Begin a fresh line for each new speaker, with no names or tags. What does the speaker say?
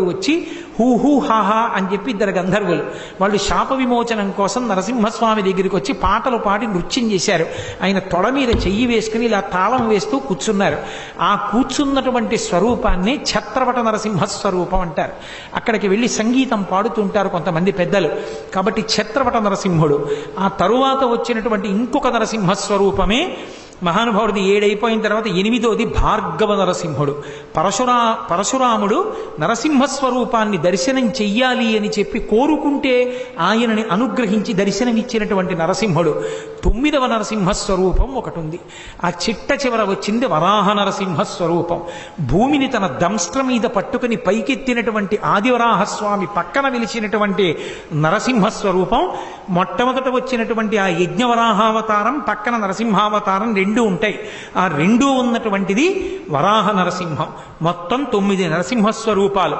వచ్చి who who హాహా అని చెప్పి ఇద్దరు గంధర్వులు వాళ్ళు శాప విమోచనం కోసం నరసింహస్వామి దగ్గరికి వచ్చి పాటలు పాడి నృత్యం చేశారు. ఆయన తొడ మీద చెయ్యి వేసుకుని ఇలా తాళం వేస్తూ కూర్చున్నారు. ఆ కూర్చున్నటువంటి స్వరూపాన్ని ఛత్రవట నరసింహస్వరూపం అంటారు. అక్కడికి వెళ్ళి సంగీతం పాడుతుంటారు కొంతమంది పెద్దలు. కాబట్టి ఛత్రవట నరసింహుడు. ఆ తరువాత వచ్చినటువంటి ఇంకొక నరసింహస్వరూపమే మహానుభావుడిది 7 అయిపోయిన తర్వాత 8వది భార్గవ నరసింహుడు. పరశురాముడు నరసింహస్వరూపాన్ని దర్శనం చెయ్యాలి అని చెప్పి కోరుకుంటే ఆయనని అనుగ్రహించి దర్శనమిచ్చినటువంటి నరసింహుడు. 9వ నరసింహస్వరూపం ఒకటి ఉంది. ఆ చిట్ట చివర వచ్చింది వరాహ నరసింహస్వరూపం. భూమిని తన దంష్ట్ర మీద పట్టుకుని పైకెత్తినటువంటి ఆదివరాహస్వామి పక్కన వెలిచినటువంటి నరసింహస్వరూపం. మొట్టమొదట వచ్చినటువంటి ఆ యజ్ఞవరాహావతారం పక్కన నరసింహావతారం రెండు ఉంటాయి. ఆ రెండు ఉన్నటువంటిది వరాహ నరసింహం. మొత్తం 9 నరసింహస్వరూపాలు.